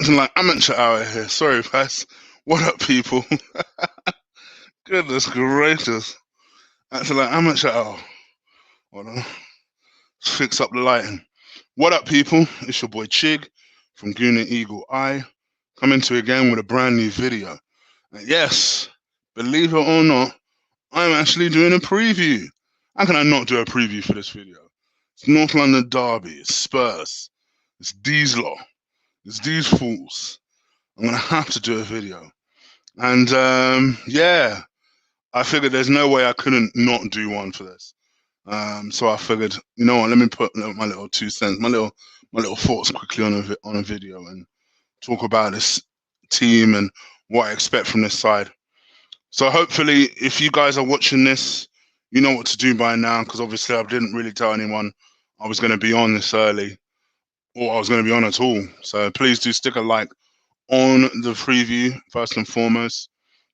Acting like amateur hour here. Sorry, guys. What up, people? Goodness gracious. Acting like amateur hour. Hold on. Let's fix up the lighting. What up, people? It's your boy Chig from Goon and Eagle Eye, coming to you again with a brand new video. And yes, believe it or not, I'm actually doing a preview. How can I not do a preview for this video? It's North London Derby. It's Spurs. It's these lot. It's these fools. I'm gonna have to do a video. And yeah, I figured there's no way I couldn't not do one for this. So I figured, you know what? Let me put my little 2 cents, my little thoughts quickly on a video and talk about this team and what I expect from this side. So hopefully, if you guys are watching this, you know what to do by now, because obviously I didn't really tell anyone I was going to be on this early or I was going to be on at all. So please do stick a like on the preview first and foremost.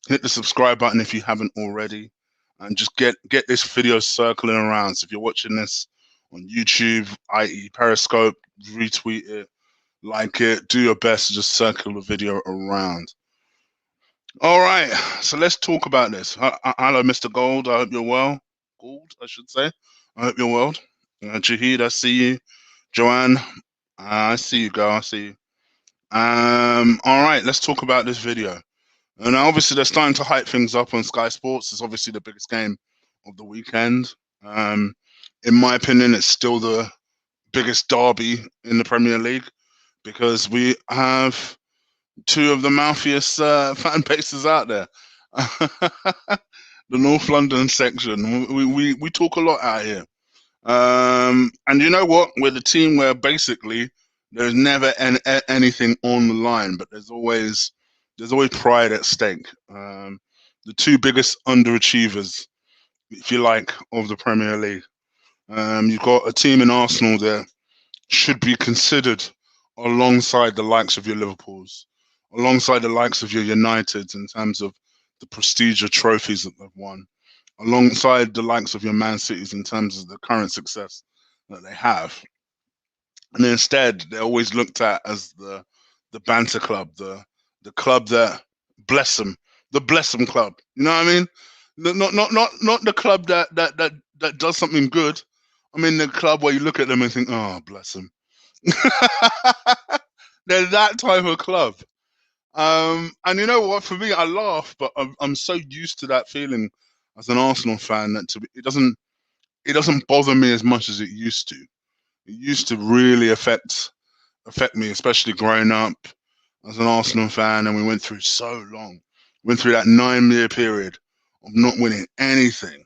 Hit the subscribe button if you haven't already, and just get this video circling around. So if you're watching this on YouTube, i.e. Periscope, retweet it, like it, do your best to just circle the video around. All right, so let's talk about this. Hello, Mr. Gold. I hope you're well. Gold, I should say. I hope you're well. Jahid, I see you. Joanne, I see you, girl. I see you. All right, let's talk about this video. And obviously, they're starting to hype things up on Sky Sports. It's obviously the biggest game of the weekend. In my opinion, it's still the biggest derby in the Premier League because we have two of the mouthiest fan bases out there. The North London section. We talk a lot out here. And you know what? We're the team where basically there's never anything on the line, but there's always pride at stake. The two biggest underachievers, if you like, of the Premier League. You've got a team in Arsenal that should be considered alongside the likes of your Liverpools, alongside the likes of your Uniteds in terms of the prestige of trophies that they've won, alongside the likes of your Man Cities in terms of the current success that they have. And instead, they're always looked at as the banter club, the club that bless them, the bless them club. You know what I mean? Not the club that does something good. I mean the club where you look at them and think, oh, bless them. They're that type of club. And you know what? For me, I laugh, but I'm so used to that feeling as an Arsenal fan that it doesn't bother me as much as it used to. It used to really affect me, especially growing up as an Arsenal fan, and we went through so long. Went through that 9-year period of not winning anything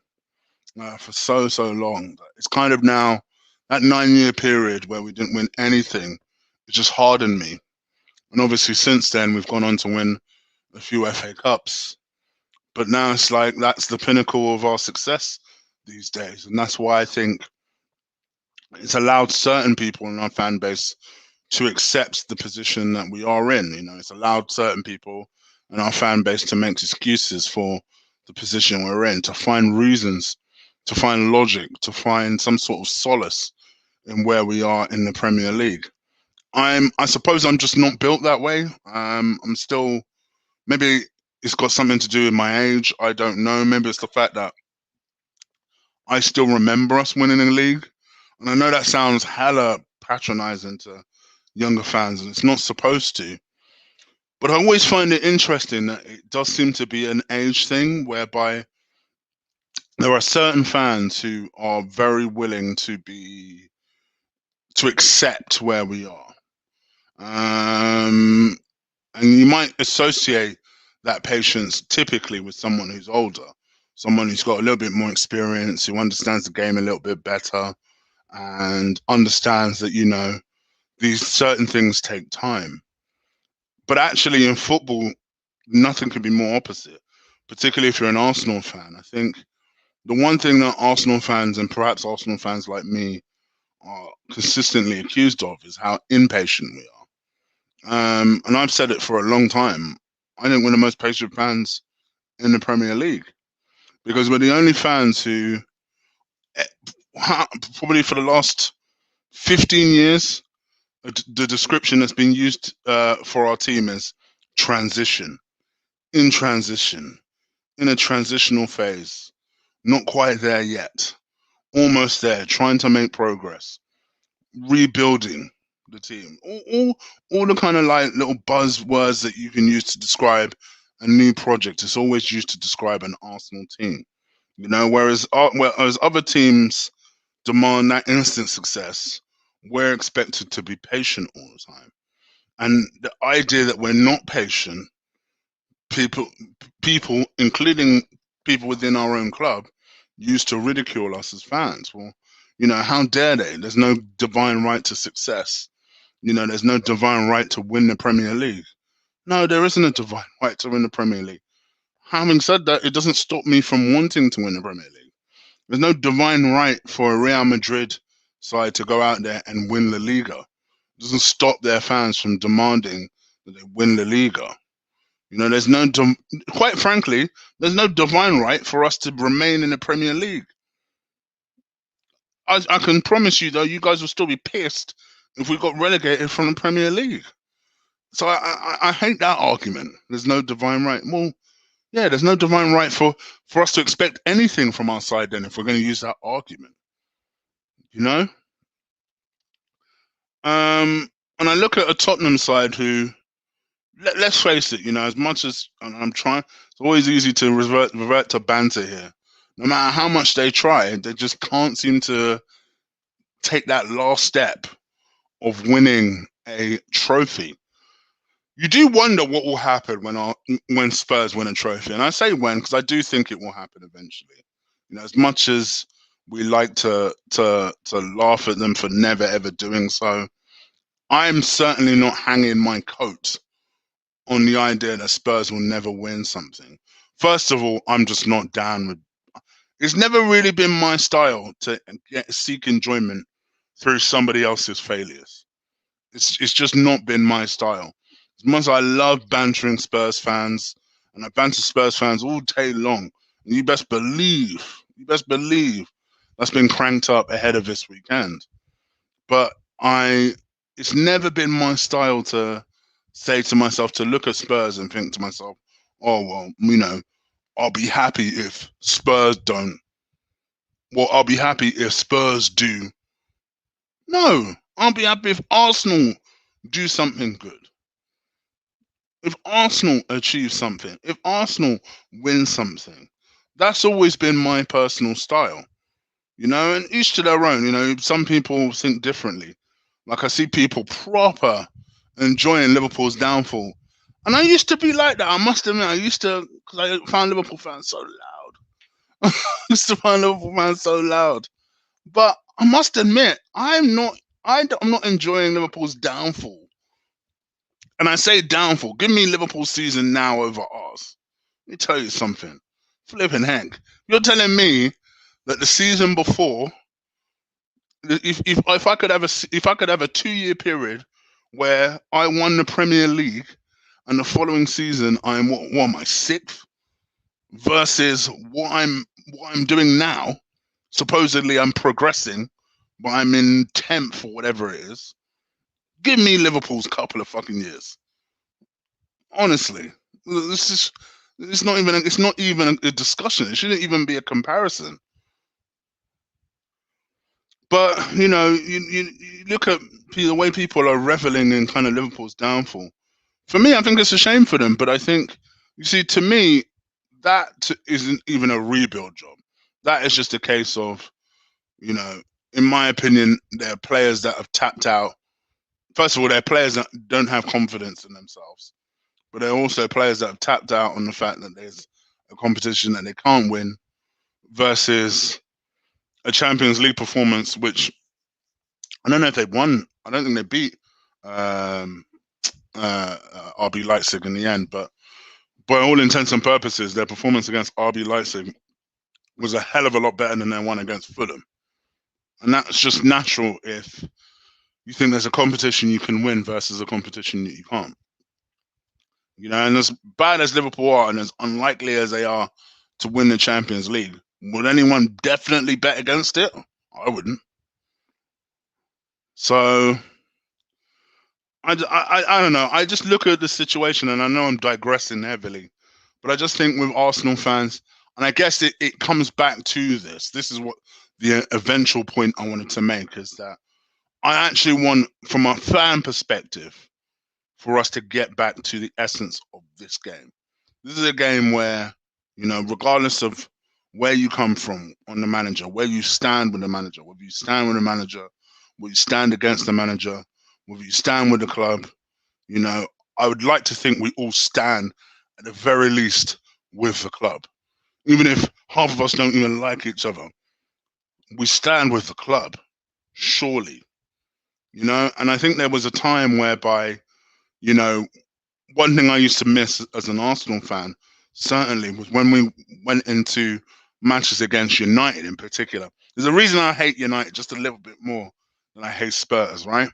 for so long. It's kind of now that 9-year period where we didn't win anything. It just hardened me. And obviously since then we've gone on to win a few FA Cups. But now it's like that's the pinnacle of our success these days. And that's why I think it's allowed certain people in our fan base to accept the position that we are in. You know, it's allowed certain people in our fan base to make excuses for the position we're in, to find reasons, to find logic, to find some sort of solace in where we are in the Premier League. I suppose I'm just not built that way. I'm still, maybe it's got something to do with my age. I don't know. Maybe it's the fact that I still remember us winning the league. And I know that sounds hella patronizing to younger fans, and it's not supposed to. But I always find it interesting that it does seem to be an age thing, whereby there are certain fans who are very willing to accept where we are. And you might associate that patience typically with someone who's older, someone who's got a little bit more experience, who understands the game a little bit better, and understands that, you know, these certain things take time. But actually in football, nothing could be more opposite, particularly if you're an Arsenal fan. I think the one thing that Arsenal fans, and perhaps Arsenal fans like me, are consistently accused of is how impatient we are. And I've said it for a long time. I think we're the most patient fans in the Premier League because we're the only fans who, probably for the last 15 years, The description that's been used for our team is transition, in transition, in a transitional phase, not quite there yet, almost there, trying to make progress, rebuilding the team. All the kind of like little buzzwords that you can use to describe a new project. It's always used to describe an Arsenal team. Whereas other teams demand that instant success, we're expected to be patient all the time. And the idea that we're not patient, people, people, including people within our own club, used to ridicule us as fans. Well, how dare they? There's no divine right to success. There's no divine right to win the Premier League. No, there isn't a divine right to win the Premier League. Having said that, it doesn't stop me from wanting to win the Premier League. There's no divine right for a Real Madrid side to go out there and win La Liga. It doesn't stop their fans from demanding that they win La Liga. There's quite frankly, there's no divine right for us to remain in the Premier League. I can promise you, though, you guys will still be pissed if we got relegated from the Premier League. So I hate that argument. There's no divine right. Well, yeah, there's no divine right for us to expect anything from our side then if we're going to use that argument. And I look at a Tottenham side who, let's face it, as much as I'm trying, it's always easy to revert to banter here. No matter how much they try, they just can't seem to take that last step of winning a trophy. You do wonder what will happen when Spurs win a trophy, and I say when because I do think it will happen eventually. As much as we like to laugh at them for never ever doing so, I'm certainly not hanging my coat on the idea that Spurs will never win something. First of all, I'm just not down with. It's never really been my style to seek enjoyment through somebody else's failures. It's just not been my style. As much as I love bantering Spurs fans, and I banter Spurs fans all day long, and you best believe that's been cranked up ahead of this weekend. But it's never been my style to say to myself, to look at Spurs and think to myself, oh, well, I'll be happy if Spurs don't. Well, I'll be happy if Spurs do. No, I'll be happy if Arsenal do something good. If Arsenal achieve something, if Arsenal win something, that's always been my personal style. And each to their own. Some people think differently. Like I see people proper enjoying Liverpool's downfall. And I used to be like that. I must admit, because I found Liverpool fans so loud. I used to find Liverpool fans so loud. But I must admit, I'm not enjoying Liverpool's downfall. And I say downfall. Give me Liverpool's season now over ours. Let me tell you something. Flipping heck. You're telling me that the season before, if I could have a 2-year period where I won the Premier League, and the following season I'm what am I, 6th, versus what I'm doing now. Supposedly I'm progressing, but I'm in 10th or whatever it is. Give me Liverpool's couple of fucking years. Honestly, it's not even a discussion. It shouldn't even be a comparison. But you look at the way people are reveling in kind of Liverpool's downfall. For me, I think it's a shame for them. But I think, you see, to me, that isn't even a rebuild job. That is just a case of, in my opinion, there are players that have tapped out. First of all, they're players that don't have confidence in themselves. But there are also players that have tapped out on the fact that there's a competition that they can't win versus a Champions League performance, which I don't know if they won. I don't think they beat RB Leipzig in the end, but by all intents and purposes, their performance against RB Leipzig was a hell of a lot better than their one against Fulham. And that's just natural if you think there's a competition you can win versus a competition that you can't. And as bad as Liverpool are and as unlikely as they are to win the Champions League, would anyone definitely bet against it? I wouldn't. So I don't know. I just look at the situation, and I know I'm digressing heavily, but I just think with Arsenal fans, and I guess it comes back to this. This is what the eventual point I wanted to make is that I actually want, from a fan perspective, for us to get back to the essence of this game. This is a game where, regardless of where you come from on the manager, where you stand with the manager, whether you stand with the manager, whether you stand against the manager, whether you stand with the club, you know, I would like to think we all stand at the very least with the club. Even if half of us don't even like each other, we stand with the club, surely. And I think there was a time whereby, you know, one thing I used to miss as an Arsenal fan, certainly, was when we went into matches against United in particular. There's a reason I hate United just a little bit more than I hate Spurs, right?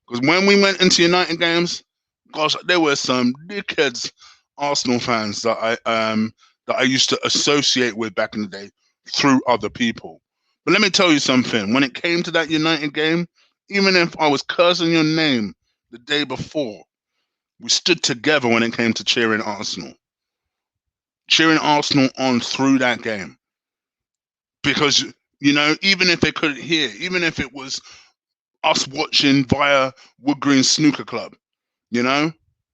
Because when we went into United games, gosh, there were some dickheads Arsenal fans that I used to associate with back in the day through other people. But let me tell you something. When it came to that United game, even if I was cursing your name the day before, we stood together when it came to cheering Arsenal on through that game. Because, even if they couldn't hear, even if it was us watching via Wood Green Snooker Club, you know,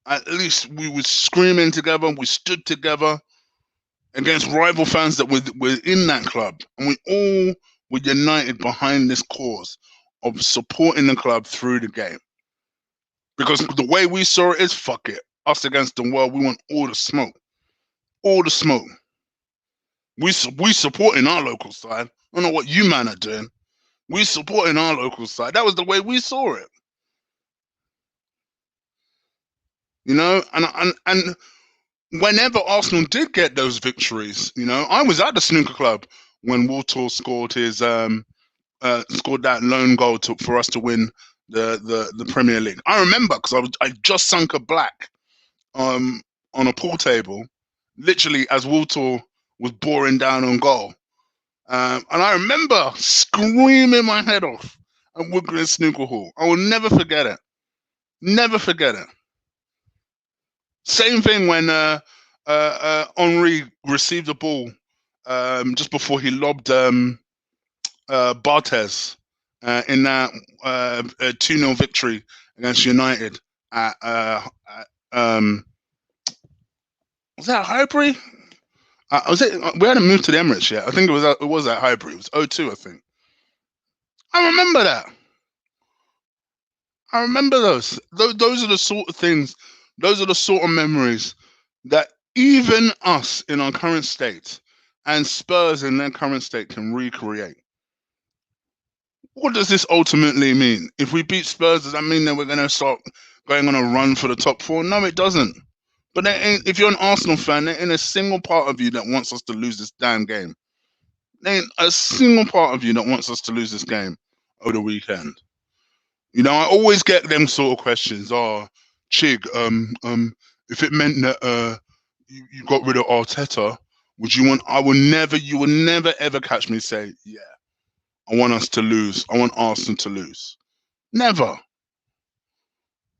at least we were screaming together. We stood together against rival fans that were in that club. And we all were united behind this cause of supporting the club through the game. Because the way we saw it is, fuck it. Us against the world, we want all the smoke. All the smoke. We supporting our local side. I don't know what you man are doing. We supporting our local side. That was the way we saw it. And whenever Arsenal did get those victories, I was at the snooker club when Walter scored scored that lone goal for us to win the Premier League. I remember because I just sunk a black on a pool table, literally as Walter was boring down on goal. And I remember screaming my head off at Wood Green Snooker Hall. I will never forget it. Never forget it. Same thing when Henri received the ball just before he lobbed Barthez in that 2-0 victory against United at was that Highbury? Was it? We hadn't moved to the Emirates yet. I think it was at Highbury. It was 0-2, I think. I remember that. I remember those. Those are the sort of things. Those are the sort of memories that even us in our current state and Spurs in their current state can recreate. What does this ultimately mean? If we beat Spurs, does that mean that we're going to start going on a run for the top four? No, it doesn't. But if you're an Arsenal fan, there ain't a single part of you that wants us to lose this damn game. There ain't a single part of you that wants us to lose this game over the weekend. I always get them sort of questions. Oh, Chig, if it meant that you got rid of Arteta, you will never ever catch me say, yeah, I want us to lose. I want Arsenal to lose. Never.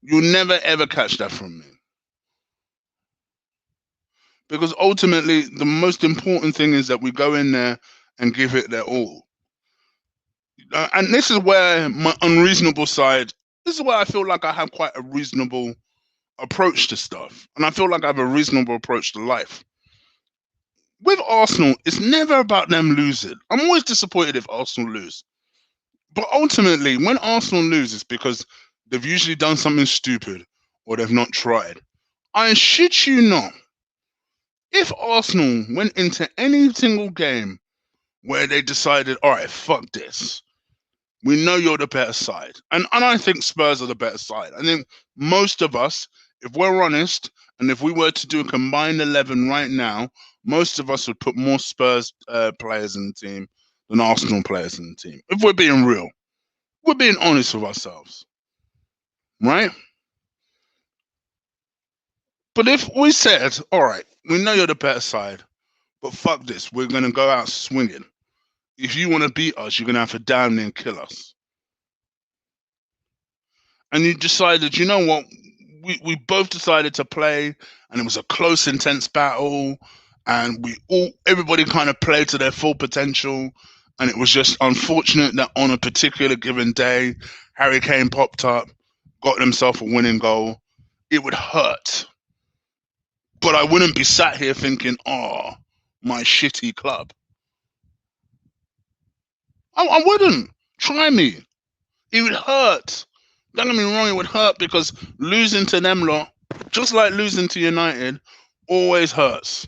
You'll never ever catch that from me. Because ultimately, the most important thing is that we go in there and give it their all. And this is where my unreasonable side, this is where I feel like I have quite a reasonable approach to stuff. And I feel like I have a reasonable approach to life. With Arsenal, it's never about them losing. I'm always disappointed if Arsenal lose. But ultimately, when Arsenal loses, because they've usually done something stupid or they've not tried. I shit you not. If Arsenal went into any single game where they decided, all right, fuck this. We know you're the better side. And I think Spurs are the better side. I think most of us, if we're honest, and if we were to do a combined 11 right now, most of us would put more Spurs players in the team than Arsenal players in the team. If we're being real. We're being honest with ourselves. Right? But if we said, all right, we know you're the better side, but fuck this, we're going to go out swinging. If you want to beat us, you're going to have to damn near kill us. and you decided, you know what, we both decided to play, and it was a close, intense battle, and everybody kind of played to their full potential, and it was just unfortunate that on a particular given day, Harry Kane popped up, got himself a winning goal. It would hurt, but I wouldn't be sat here thinking, "Oh, my shitty club." I wouldn't. Try me. It would hurt. Don't get me wrong, it would hurt because losing to them lot, just like losing to United, always hurts.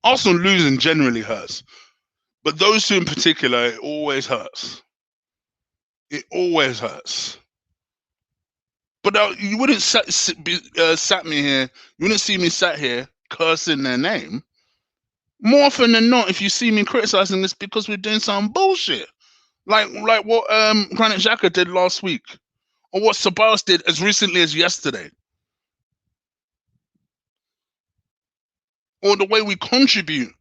Arsenal losing generally hurts, but those two in particular, it always hurts. It always hurts. But you wouldn't sat me here. You wouldn't see me sat here cursing their name. More often than not, if you see me criticizing this, because we're doing some bullshit, like what Granit Xhaka did last week, or what Sabas did as recently as yesterday, or the way we contribute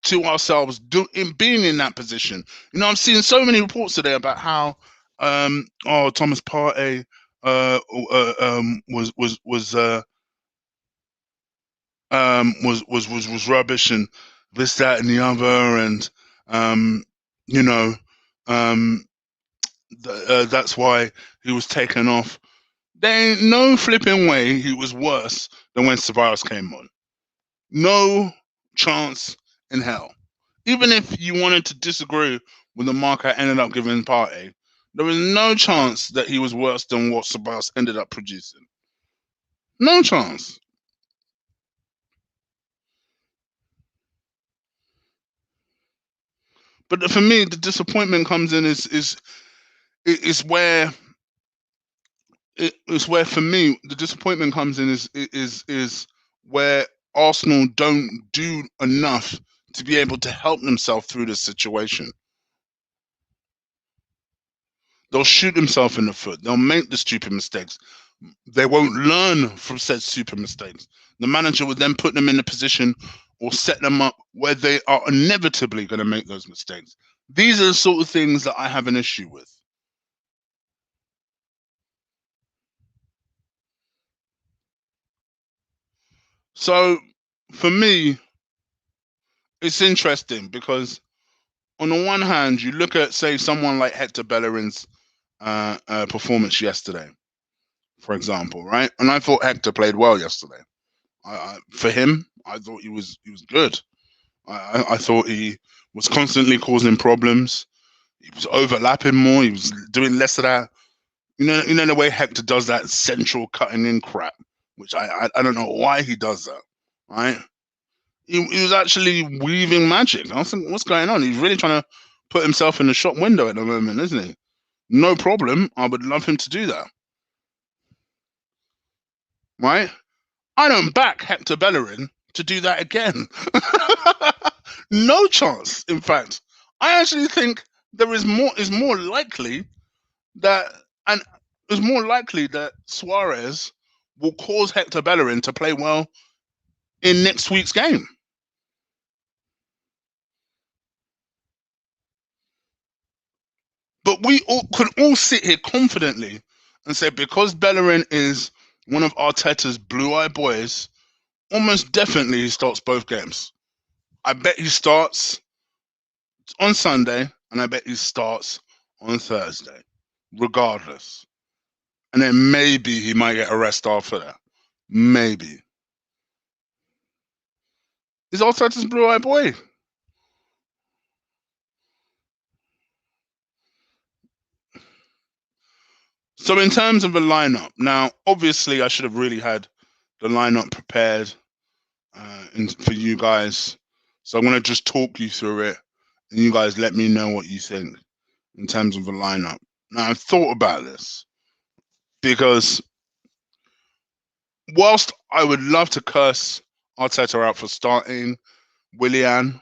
to ourselves in being in that position. You know, I'm seeing so many reports today about how Thomas Partey was rubbish, and this, that, and the other, and you know, that's why he was taken off. There ain't no flipping way he was worse than when Ceballos came on. No chance in hell. Even if you wanted to disagree with the mark I ended up giving Partey, there was no chance that he was worse than what Ceballos ended up producing. No chance. But for me, the disappointment comes in is where it's where, for me, the disappointment comes in is where Arsenal don't do enough to be able to help themselves through this situation. They'll shoot themselves in the foot. They'll make the stupid mistakes. They won't learn from said stupid mistakes. The manager would then put them in a position or set them up where they are inevitably going to make those mistakes. These are the sort of things that I have an issue with. So for me, it's interesting because on the one hand, you look at, say, someone like Hector Bellerin's performance yesterday, for example, right? And I thought Hector played well yesterday. For him, I thought he was good. I thought he was constantly causing problems. He was overlapping more. He was doing less of that. You know the way Hector does that central cutting in crap, which I don't know why he does that, right? He was actually weaving magic. I was thinking, what's going on? He's really trying to put himself in the shop window at the moment, isn't he? No problem. I would love him to do that, right? I don't back Hector Bellerin to do that again. No chance. In fact, I actually think there is more likely that and it's more likely that Suarez will cause Hector Bellerin to play well in next week's game. But we could all sit here confidently and say, because Bellerin is one of Arteta's blue-eyed boys, almost definitely he starts both games. I bet he starts on Sunday, and I bet he starts on Thursday, regardless. And then maybe he might get a rest after that. Maybe. He's Arteta's blue-eyed boy. So in terms of the lineup, now obviously I should have really had the lineup prepared for you guys. So I'm going to just talk you through it, and you guys let me know what you think in terms of the lineup. Now I've thought about this because whilst I would love to curse Arteta out for starting Willian,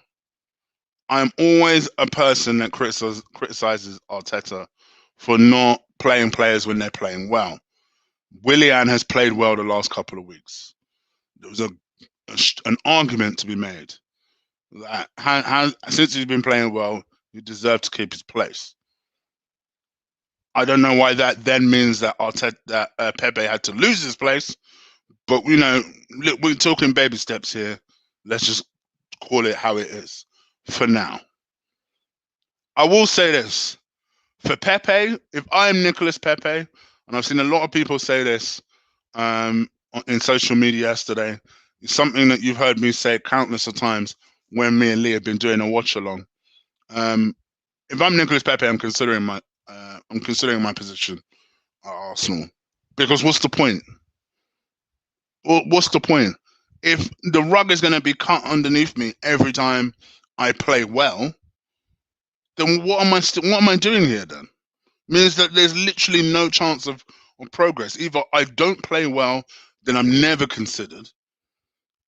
I'm always a person that criticizes Arteta for not playing players when they're playing well. Willian has played well the last couple of weeks. There was an argument to be made that since he's been playing well, he deserved to keep his place. I don't know why that then means that Pepe had to lose his place. But look, we're talking baby steps here. Let's just call it how it is for now. I will say this. For Pepe, if I am Nicolas Pepe, and I've seen a lot of people say this in social media yesterday, it's something that you've heard me say countless of times when me and Lee have been doing a watch along. If I'm Nicolas Pepe, I'm considering my position at Arsenal, because what's the point? What's the point? If the rug is going to be cut underneath me every time I play well, then what am I doing here then? Means that there's literally no chance of progress. Either I don't play well, then I'm never considered.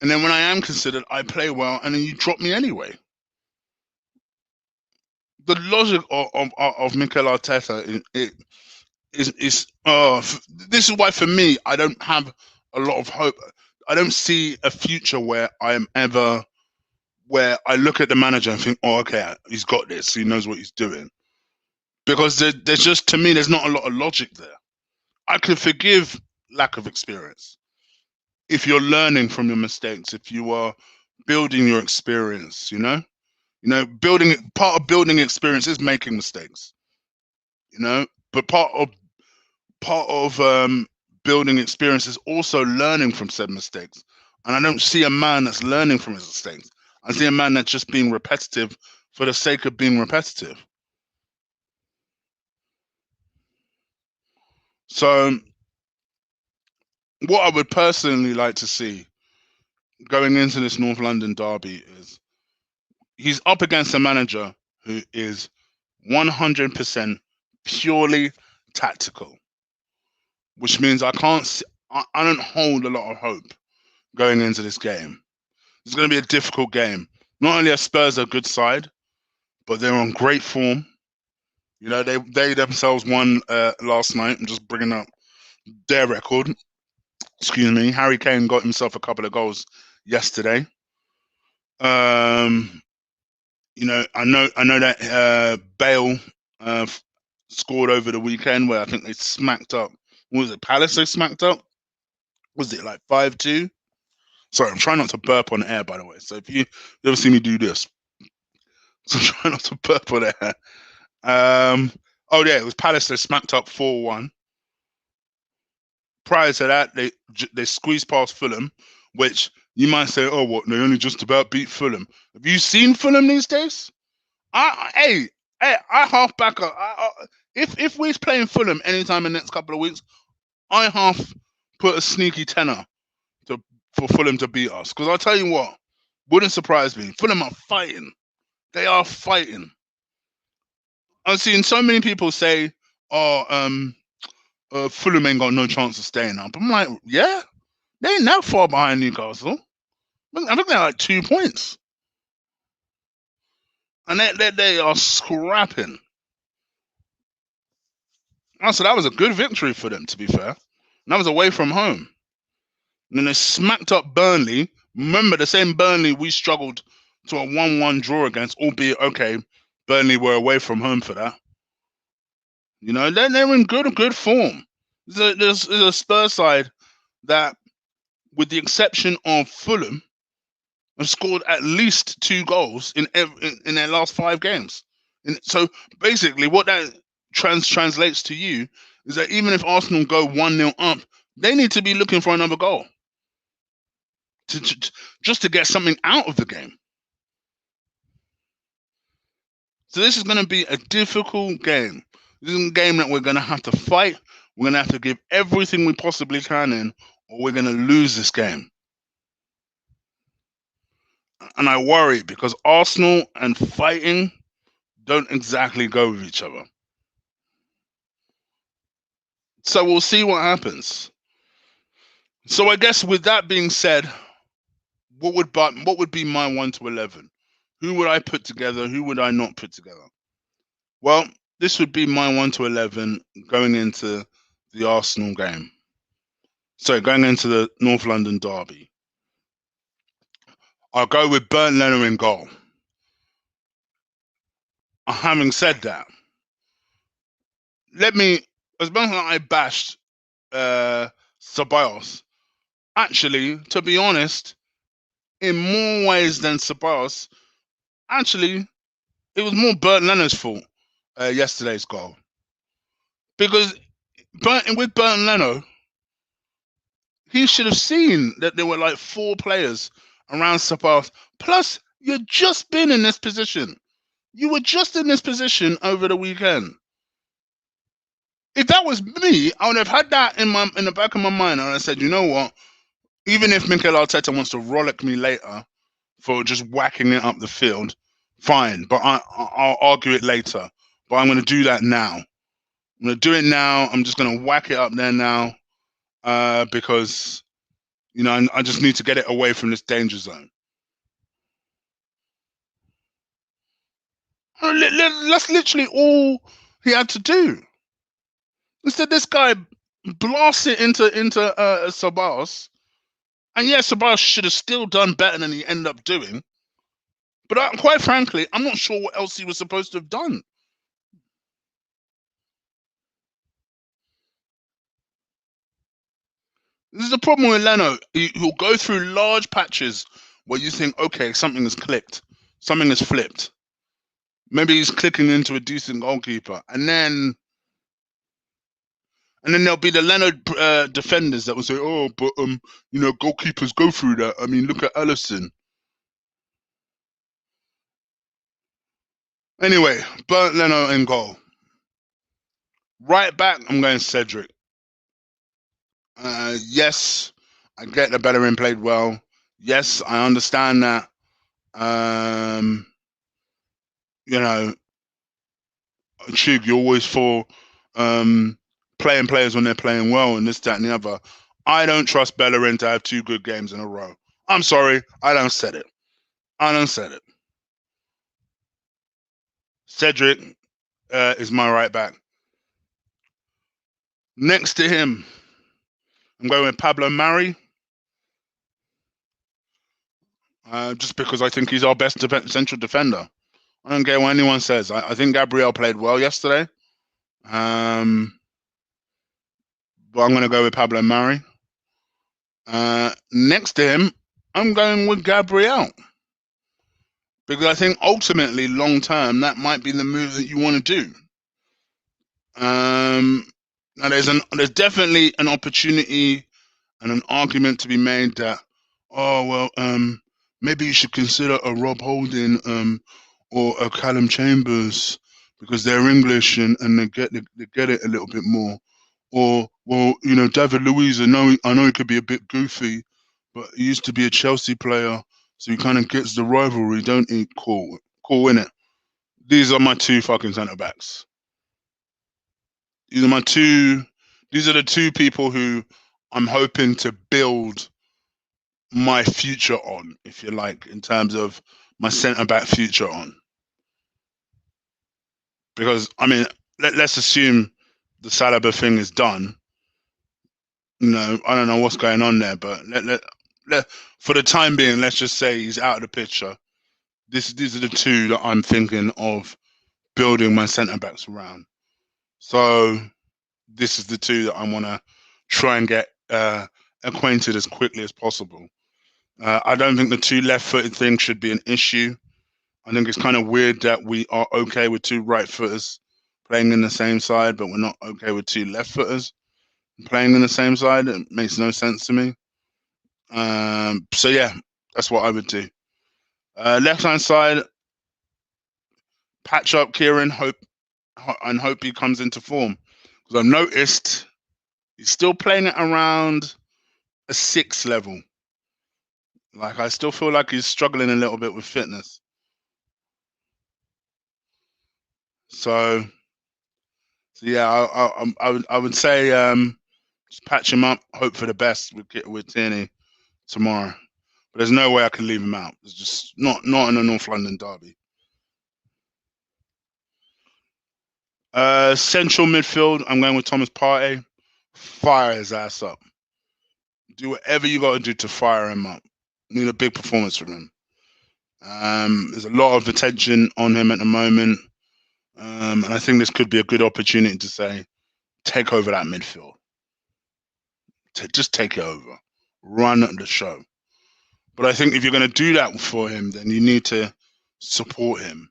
And then when I am considered, I play well, and then you drop me anyway. The logic of Mikel Arteta is this is why for me I don't have a lot of hope. I don't see a future where I look at the manager and think, oh, okay, he's got this, he knows what he's doing. Because there's just, to me, there's not a lot of logic there. I can forgive lack of experience if you're learning from your mistakes, if you are building your experience, part of building experience is making mistakes, but part of building experience is also learning from said mistakes. And I don't see a man that's learning from his mistakes. I see a man that's just being repetitive for the sake of being repetitive. So what I would personally like to see going into this North London derby is he's up against a manager who is 100% purely tactical, which means I don't hold a lot of hope going into this game. It's going to be a difficult game. Not only are Spurs a good side, but they're on great form. They themselves won last night. I'm just bringing up their record. Excuse me. Harry Kane got himself a couple of goals yesterday. I know that Bale scored over the weekend, where I think they smacked up. What was it, Palace? They smacked up. Was it like 5-2? Sorry, I'm trying not to burp on air, by the way. So if you ever see me do this, so try not to burp on air. Oh yeah, it was Palace. They smacked up 4-1. Prior to that, they squeezed past Fulham, which you might say, oh, what? They only just about beat Fulham. Have you seen Fulham these days? I half back. If we're playing Fulham anytime in the next couple of weeks, I half put a sneaky tenner for Fulham to beat us. Because I'll tell you what, wouldn't surprise me. Fulham are fighting. They are fighting. I've seen so many people say, oh, Fulham ain't got no chance of staying up. I'm like, yeah, they ain't that far behind Newcastle. I think they're like 2 points. And they are scrapping. So that was a good victory for them, to be fair. And that was away from home. And then they smacked up Burnley. Remember, the same Burnley we struggled to a 1-1 draw against, albeit, okay, Burnley were away from home for that. They're in good form. There's a Spurs side that, with the exception of Fulham, have scored at least 2 goals in their last 5 games. So basically, what that translates to you is that even if Arsenal go 1-0 up, they need to be looking for another goal just to get something out of the game. So this is going to be a difficult game. This is a game that we're going to have to fight. We're going to have to give everything we possibly can in, or we're going to lose this game. And I worry because Arsenal and fighting don't exactly go with each other. So we'll see what happens. So I guess with that being said, what would be my 1 to 11? Who would I put together? Who would I not put together? Well, this would be my 1 to 11 going into the Arsenal game. So going into the North London derby. I'll go with Bernd Leno in goal. Having said that, let me, as much as I bashed Ceballos, actually, to be honest, in more ways than Ceballos, actually, it was more Bernd Leno's fault, yesterday's goal. Because with Bernd Leno, he should have seen that there were like 4 players around Ceballos. Plus, you'd just been in this position. You were just in this position over the weekend. If that was me, I would have had that in the back of my mind, and I said, you know what? Even if Mikel Arteta wants to rollick me later for just whacking it up the field, fine. But I'll argue it later. But I'm going to do that now. I'm going to do it now. I'm just going to whack it up there now, because I just need to get it away from this danger zone. That's literally all he had to do. Instead, this guy blasts it into Ceballos, and yeah, Ceballos should have still done better than he ended up doing. But quite frankly, I'm not sure what else he was supposed to have done. This is the problem with Leno. He'll go through large patches where you think, okay, something has clicked, something has flipped. Maybe he's clicking into a decent goalkeeper, and then there'll be the Leno defenders that will say, "Oh, but goalkeepers go through that. I mean, look at Alisson." Anyway, Bernd Leno in goal. Right back, I'm going Cedric. Yes, I get that Bellerin played well. Yes, I understand that. Chig, you're always for playing players when they're playing well and this, that, and the other. I don't trust Bellerin to have 2 good games in a row. I'm sorry, I don't said it. Cedric is my right back. Next to him, I'm going with Pablo Mari. Just because I think he's our best central defender. I don't care what anyone says. I think Gabriel played well yesterday. But I'm going to go with Pablo Mari. Next to him, I'm going with Gabriel. Because I think ultimately, long term, that might be the move that you want to do. Now there's definitely an opportunity and an argument to be made that, maybe you should consider a Rob Holding or a Callum Chambers because they're English and they get it a little bit more. Or, well, David Luiz, I know he could be a bit goofy, but he used to be a Chelsea player, so he kind of gets the rivalry, don't he? Cool, innit? These are my 2 fucking centre backs. These are the 2 people who I'm hoping to build my future on, if you like, in terms of my centre back future on. Because I mean, let's assume the Saliba thing is done. I don't know what's going on there, but for the time being, let's just say he's out of the picture. These are the 2 that I'm thinking of building my centre backs around. So this is the 2 that I want to try and get acquainted as quickly as possible. I don't think the 2 left-footed thing should be an issue. I think it's kind of weird that we are okay with 2 right-footers playing in the same side, but we're not okay with 2 left-footers playing in the same side. It makes no sense to me. So yeah, that's what I would do. Left-hand side, patch up Kieran, hope he comes into form. Because I've noticed he's still playing it around a 6 level. Like, I still feel like he's struggling a little bit with fitness. So yeah, I would say just patch him up, hope for the best with Tierney tomorrow. But there's no way I can leave him out. It's just not in a North London derby. Central midfield, I'm going with Thomas Partey. Fire his ass up. Do whatever you got to do to fire him up. Need a big performance from him. There's a lot of attention on him at the moment. And I think this could be a good opportunity to say, take over that midfield. Just take it over. Run the show. But I think if you're going to do that for him, then you need to support him.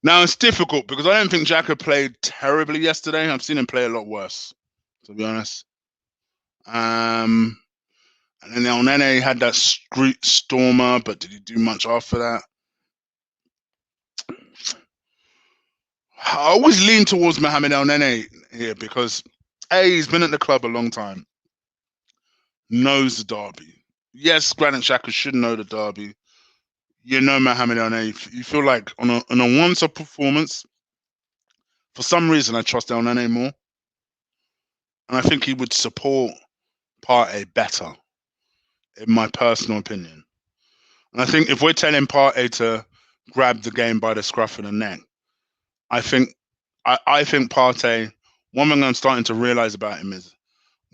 Now, it's difficult because I don't think Xhaka played terribly yesterday. I've seen him play a lot worse, to be honest. And then Elneny had that street stormer, but did he do much after that? I always lean towards Mohamed Elneny here because he's been at the club a long time, knows the derby. Yes, Granit Xhaka should know the derby. You know Mohamed Elneny. You feel like on a once-off performance, for some reason I trust Elneny more, and I think he would support Partey better, in my personal opinion. And I think if we're telling Partey to grab the game by the scruff of the neck, I think Partey, one thing I'm starting to realise about him is,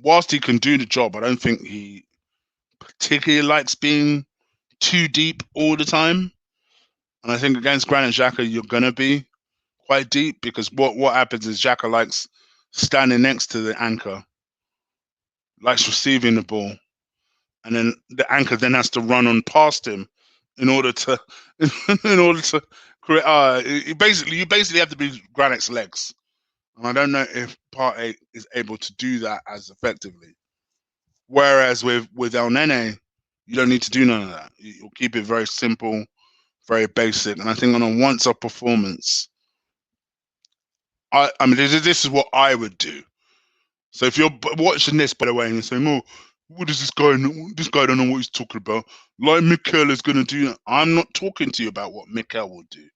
whilst he can do the job, I don't think he particularly likes being too deep all the time. And I think against Granit Xhaka, you're going to be quite deep because what happens is Xhaka likes standing next to the anchor, likes receiving the ball, and then the anchor then has to run on past him in order to create. You basically have to be Granit's legs, and I don't know if Partey is able to do that as effectively. Whereas with Elneny, you don't need to do none of that. You'll keep it very simple, very basic, and I think on a once-off performance, I mean this is what I would do. So if you're watching this, by the way, and you're saying, "Oh, what is this guy? This guy don't know what he's talking about." Like Mikel is going to do that. I'm not talking to you about what Mikel will do.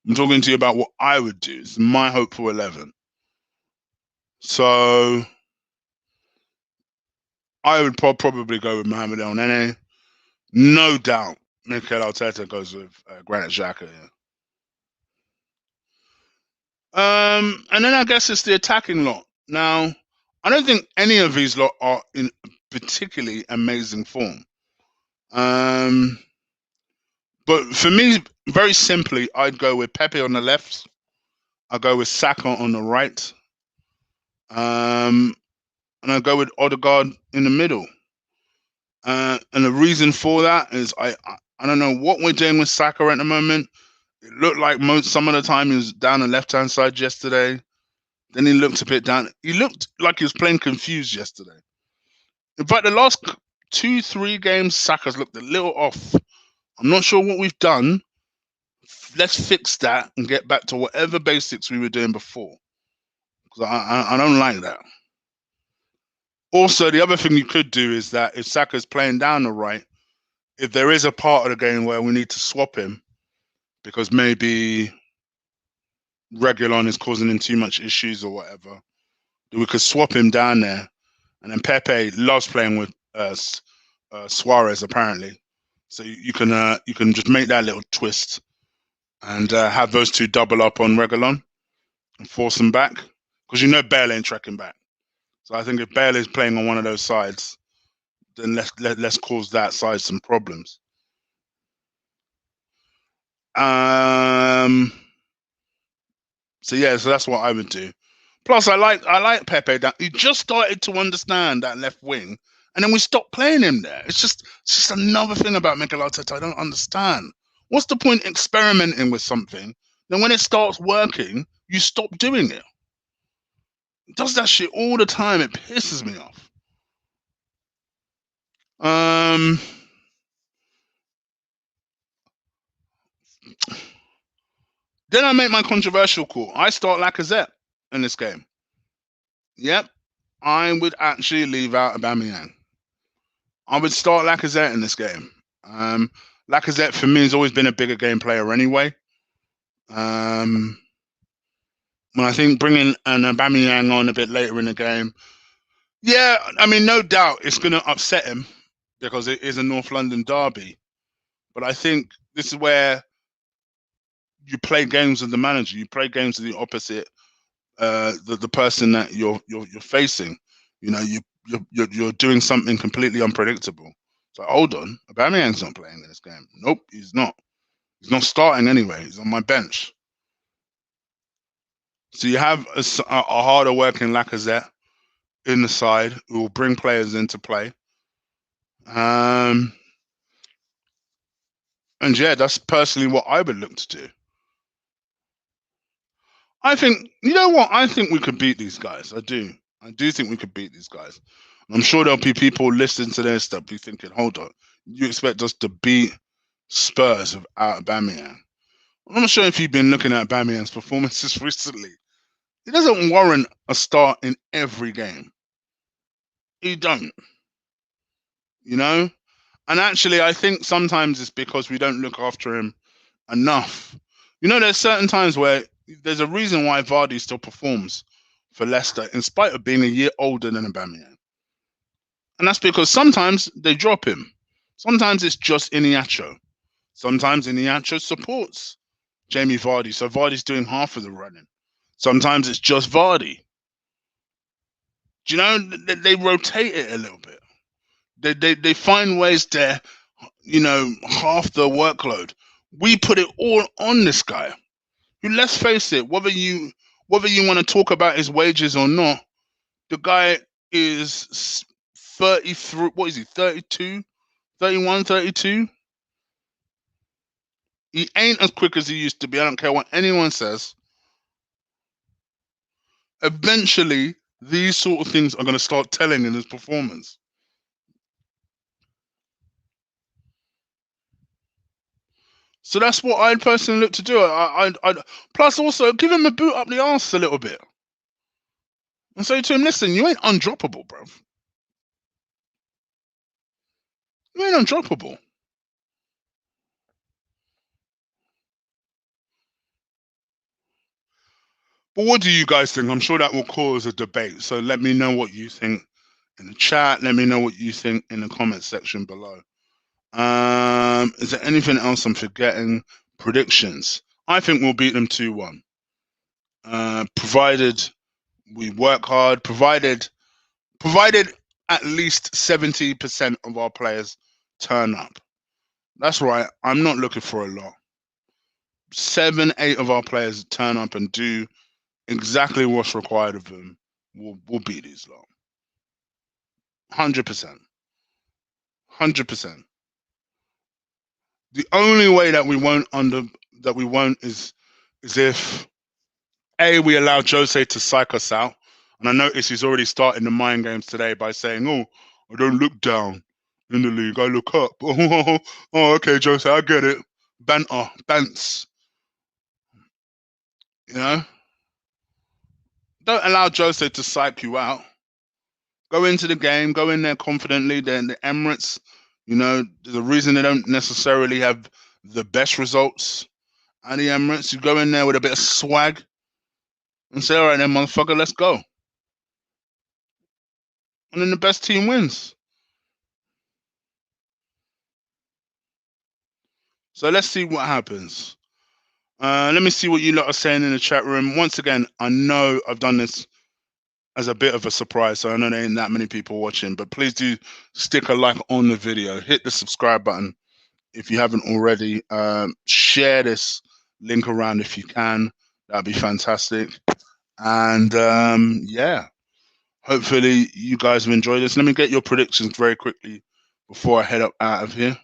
I'm talking to you about what I would do. It's my hopeful 11. So I would probably go with Mohamed Elneny. No doubt, Mikel Arteta goes with Granit Xhaka. Yeah. And then I guess it's the attacking lot. Now, I don't think any of these lot are in particularly amazing form. But for me, very simply, I'd go with Pepe on the left. I'd go with Saka on the right. And I'd go with Odegaard in the middle. And the reason for that is I don't know what we're doing with Saka at the moment. It looked like some of the time he was down the left-hand side yesterday. Then he looked a bit down. He looked like he was playing confused yesterday. In fact, the last 2-3 games, Saka's looked a little off. I'm not sure what we've done. Let's fix that and get back to whatever basics we were doing before. Because I don't like that. Also, the other thing you could do is that if Saka's playing down the right, if there is a part of the game where we need to swap him because maybe Reguilon is causing him too much issues or whatever, we could swap him down there. And then Pepe loves playing with Suarez apparently, so you can just make that little twist and have those two double up on Reguilon and force them back because you know Bale ain't tracking back. So I think if Bale is playing on one of those sides, then let's cause that side some problems. So that's what I would do. Plus, I like Pepe. That he just started to understand that left wing, and then we stopped playing him there. It's just another thing about Mikel Arteta I don't understand. What's the point experimenting with something? Then when it starts working, you stop doing it. He does that shit all the time. It pisses me off. Then I make my controversial call. I start Lacazette in this game. Yep, I would actually leave out Aubameyang. I would start Lacazette in this game. Lacazette for me has always been a bigger game player anyway. When I think bringing an Aubameyang on a bit later in the game, yeah, I mean, no doubt it's going to upset him because it is a North London derby. But I think this is where you play games with the manager. You play games with the opposite, the person that you're facing. You know, you're doing something completely unpredictable. So hold on, Aubameyang's not playing in this game. Nope, he's not. He's not starting anyway. He's on my bench. So you have a harder working Lacazette in the side who will bring players into play. And yeah, that's personally what I would look to do. I think, you know what? I think we could beat these guys. I do. I do think we could beat these guys. I'm sure there'll be people listening to this that be thinking, hold on, you expect us to beat Spurs without Aubameyang? I'm not sure if you've been looking at Aubameyang's performances recently. He doesn't warrant a start in every game. He don't, you know? And actually, I think sometimes it's because we don't look after him enough. You know, there's certain times where there's a reason why Vardy still performs for Leicester in spite of being a year older than Aubameyang. And that's because sometimes they drop him. Sometimes it's just Iniacho. Sometimes Iniacho supports Jamie Vardy, so Vardy's doing half of the running. Sometimes it's just Vardy. Do you know, they rotate it a little bit. They find ways to, half the workload. We put it all on this guy. Who, let's face it, whether you want to talk about his wages or not, the guy is 33. What is he? 32, 31, 32. He ain't as quick as he used to be. I don't care what anyone says. Eventually, these sort of things are going to start telling in his performance. So that's what I'd personally look to do. I'd plus also give him a boot up the arse a little bit and say to him, listen, you ain't undroppable, bruv. You ain't undroppable. But what do you guys think? I'm sure that will cause a debate. So let me know what you think in the chat. Let me know what you think in the comment section below. Is there anything else I'm forgetting? Predictions. I think we'll beat them 2-1. Provided we work hard, provided at least 70% of our players turn up. That's right. I'm not looking for a lot. 7, 8 of our players turn up and do exactly what's required of them. We'll beat these lot. 100%. 100%. The only way that we won't is if we allow Jose to psych us out. And I notice he's already starting the mind games today by saying, "Oh, I don't look down in the league. I look up." Oh, okay, Jose, I get it. Banter, bants. You know, don't allow Jose to psych you out. Go into the game. Go in there confidently. Then the Emirates, there's a reason they don't necessarily have the best results at the Emirates. You go in there with a bit of swag and say, "All right, then, motherfucker, let's go." And then the best team wins. So let's see what happens. Let me see what you lot are saying in the chat room. Once again, I know I've done this as a bit of a surprise, so I know there ain't that many people watching, but please do stick a like on the video. Hit the subscribe button if you haven't already. Share this link around if you can. That'd be fantastic. And yeah, hopefully you guys have enjoyed this. Let me get your predictions very quickly before I head up out of here.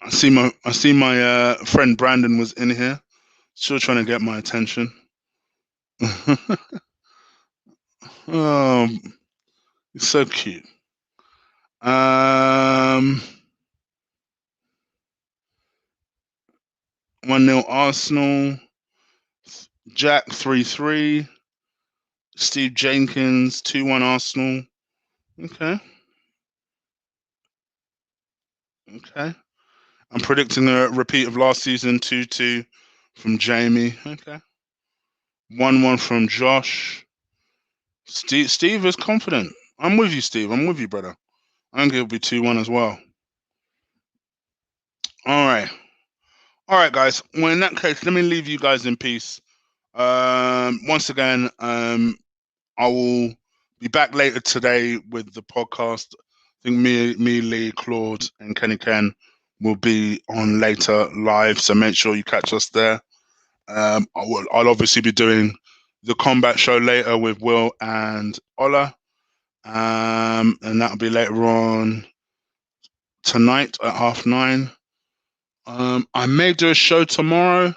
I see my friend Brandon was in here, still trying to get my attention. Oh, he's so cute. 1-0 Arsenal. Jack 3-3. Steve Jenkins 2-1 Arsenal. Okay. I'm predicting a repeat of last season 2-2 from Jamie. Okay. 1-1 from Josh. Steve is confident. I'm with you, Steve. I'm with you, brother. I think it'll be 2-1 as well. All right, guys. Well, in that case, let me leave you guys in peace. Once again, I will be back later today with the podcast. think me, Lee, Claude, and Kenny Ken will be on later live, so make sure you catch us there. I'll obviously be doing the combat show later with Will and Ola, and that'll be later on tonight at 9:30. I may do a show tomorrow,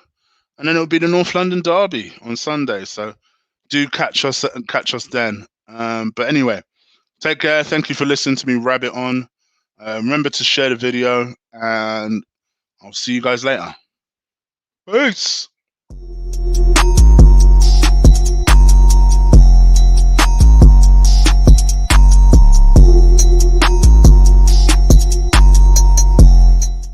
and then it'll be the North London Derby on Sunday. So do catch us then. But anyway, take care. Thank you for listening to me rabbit on. Remember to share the video, and I'll see you guys later. Peace.